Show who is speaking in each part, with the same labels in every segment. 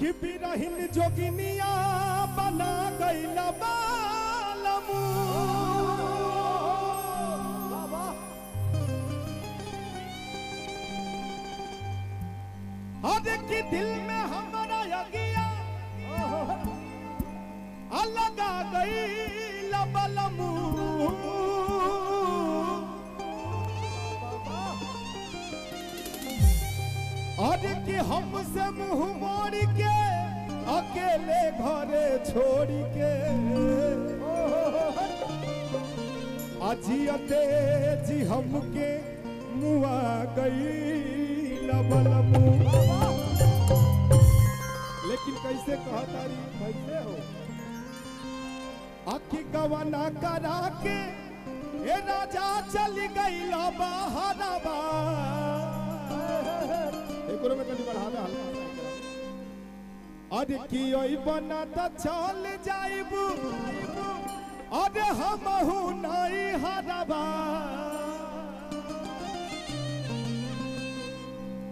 Speaker 1: कि बिरहिन जोगिनिया बना गईला बालमू अरे कि दिल में हमारा यगिया लगा गईला बालमू और कि हमसे मुंह मोड़ के अकेले घरे छोड़ के अजियते जी हमके मुआ गई लबलमू। लेकिन कैसे कहतारी कैसे हो आखी गवाना करा के ए राजा चली गई बाहरबा में कभी बढ़ा दे हल्का अरे की ओई बना त चल जाइबू अरे हमहु नहीं हरबा।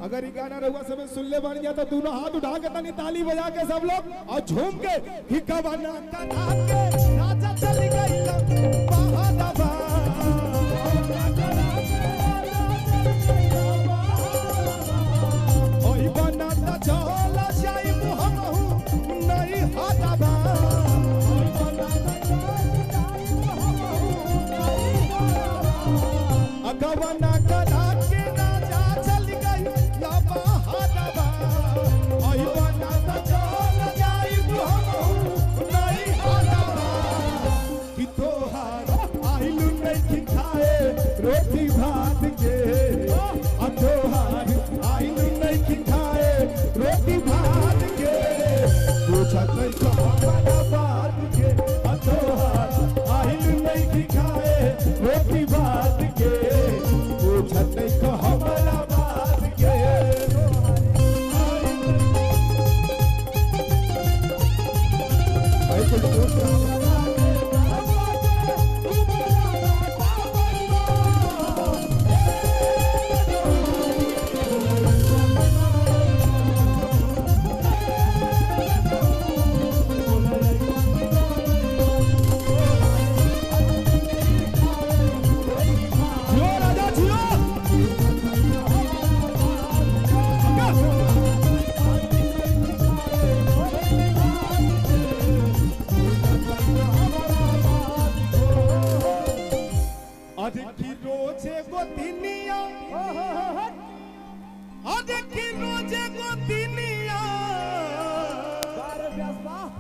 Speaker 1: अगर ये गाना रहुआ सब सुन ले बन गया तो दोनों हाथ उठा के तनी ताली बजा के सब लोग और झूम के ही कवाना करा के राजा चली गई बाहरबा चला जाइबू हमहु नहीं हरबा अगवना करा के राजा चली गई लबा हरबा ओई बना त चला जाइबू हमहु नहीं हरबा कि तोहार आइलू नहीं खाए रोटी भात के तोहार आइलू नहीं खाए रोटी भात के पूछा नहीं तो हमारा बात के तोहार आइलू नहीं खाए रोटी भात के पूछा नहीं तो हमारा बात के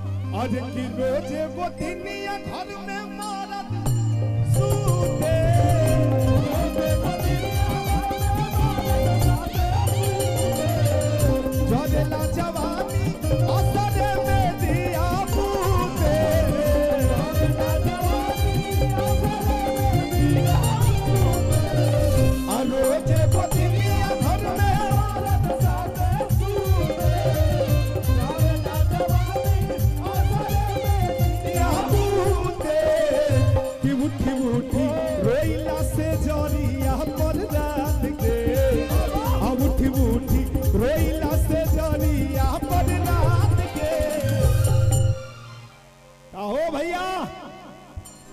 Speaker 1: रोजे वो दिनिया घर में मारत सूते जला जवानी असरे में दिया बूते रोजे वो दिनिया घर में मारत सूते रोइला से जरिया पर रात के अब उठी उठी रोइला से जरिया पर रात के हो भैया।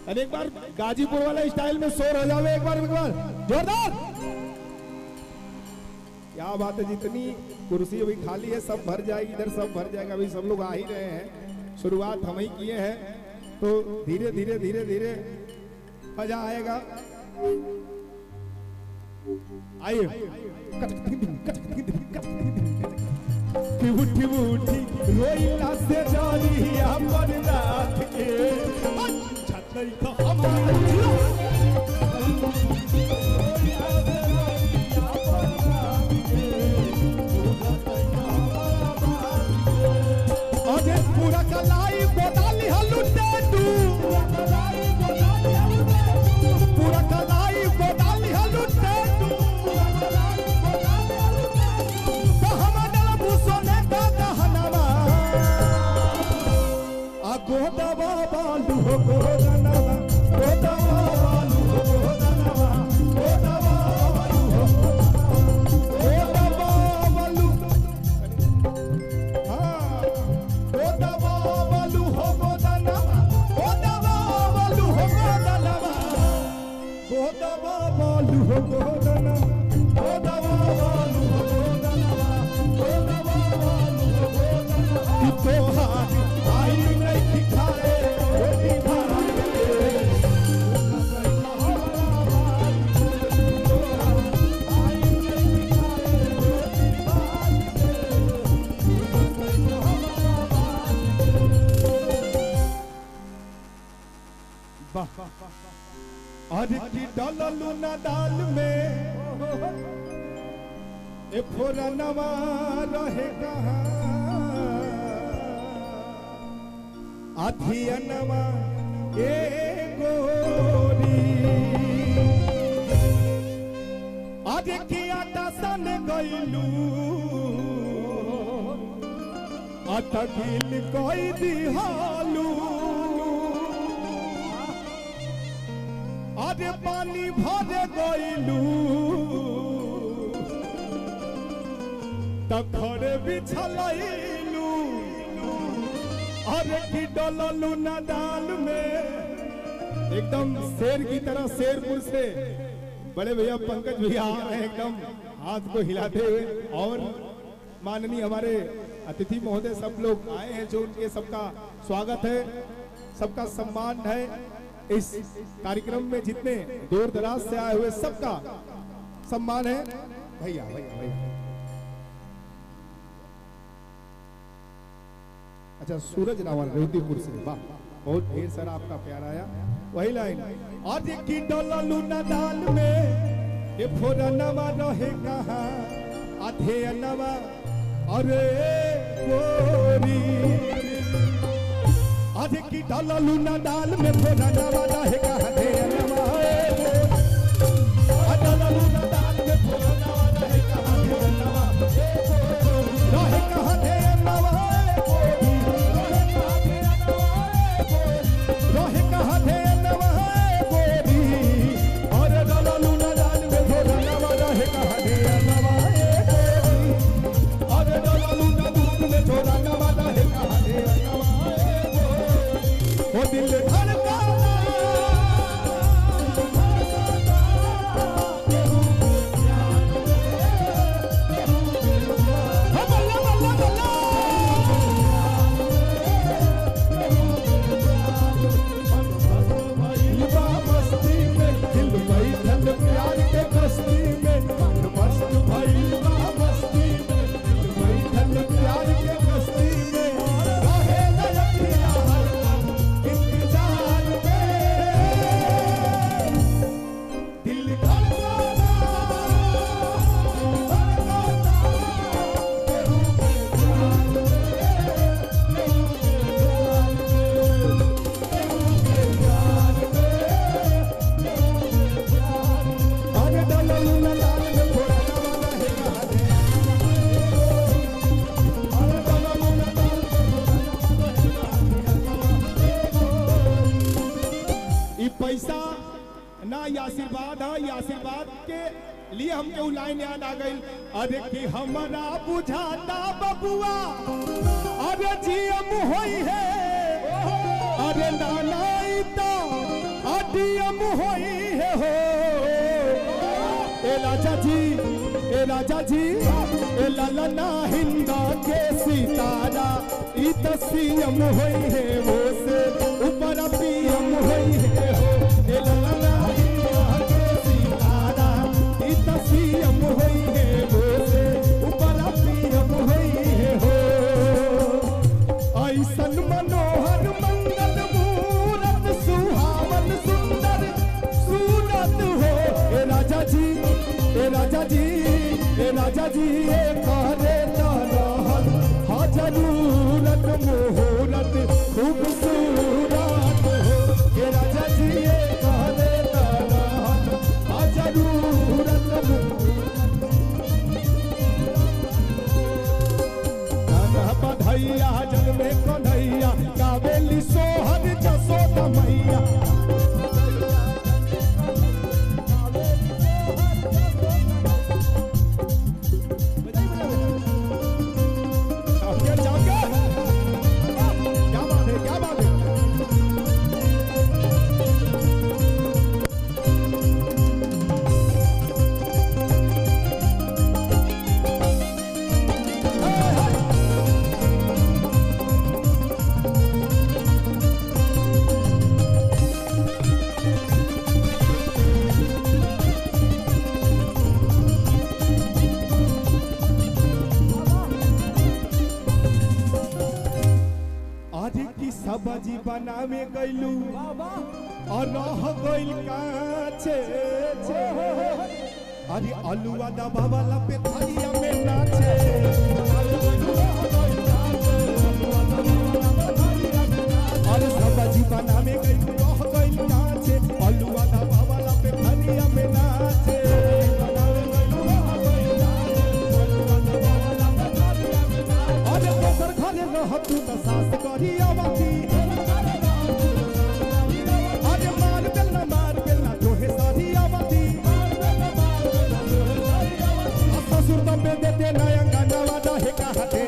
Speaker 1: अरे एक बार गाजीपुर वाले स्टाइल में शोर हो जावे एक बार जोरदार। क्या बात है, जितनी कुर्सी अभी खाली है सब भर जाएगी, इधर सब भर जाएगा। अभी सब लोग आ ही रहे हैं, शुरुआत हम ही किए हैं तो धीरे धीरे धीरे धीरे मजा आएगा। आइए उठी उठी रोइला से जरिया पर रात के छतई का अरे पूरा कलाई बोताली हलुटे तू पूरा कलाई बोताली हलुटे तू तो हमारा भूसोने का दहनवा आ गोदवा बालू गोदनवा गोदवा डललू ना दाल में ए फोरनवा रहे कहाँ आधियनवा ए गोरी आज किया सन गईलू अटकिल कोई दिहालू आज पानी भर गईलू तखरे बिछलू अरे की डललू ना दाल में एकदम शेर की तरह शेरपुर से बड़े भैया पंकज भैया आ रहे हैं एकदम हाथ को हिलाते हुए और माननीय हमारे अतिथि महोदय सब लोग आए हैं जो उनके सबका स्वागत है सबका सम्मान है इस कार्यक्रम में जितने दूर दराज से आए हुए सबका सम्मान है भैया भैया भैया अच्छा सूरज रावल रेवतीपुर से वाह बहुत ढेर सारा आपका प्यार आया वही लाइन आज की डललू ना दाल में ये फोरनवा रहे कहाँ आधे नवा अरे गोरी आज की डललू ना दाल में फोरनवा रहे कहाँ आधे नवा डललू ना दाल में फोरनवा रहे कहाँ आधे नवा रहे कहाँ आधे नवा रहे कहाँ आधे नवा दिल धड़काना मस्ती में दिल भाई धन प्यार के कश्ती में मस्त भाई मस्ती में दिल भाई धन प्यार के कश्ती में रहे नयतिया इंतजार में दिल पैसा ना ये आशीर्वाद है ये आशीर्वाद के लिए हमके उ लाइन याद आ गई अरे कि हमारा बुझाता बबुआ अरे जीएम होई है अरे नाना तो डीएम होई है हो ए राजा जी ए ललना हिंदा के सितारा ई तो सीएम होई है वो से ऊपर पीएम होई है हो ए ललना हिंदा के सितारा ई तो सीएम होई है वो से ऊपर पीएम होई है हो ऐसन मनोहर मंगल मूरत सुहावन सुंदर सूरत हो ए राजा जी ए राजा जी ए राजा जी ए करे रहल हा जरूरत मुहूर्त खूबसूरत हो ए राजा जी ए करे रहल हा जरूरत बधैया जल में कन्हैया कावेली सोहर जसोदा मैया क्या बात है सब्जी बनावे गइलू और रह गइल काचे अरे अलुआ दबावाला पे थलिया में नाचे अरे सब्जी बनावे गइलू रह गइल काचे अलुआ दबावाला पे थलिया में नाचे अरे दोसर घरे रह तू त सास करी आवती अरे मार बेलना तोहे सारी आवती ससुर तबे देते नया गाना रहे कहते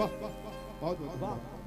Speaker 1: बहुत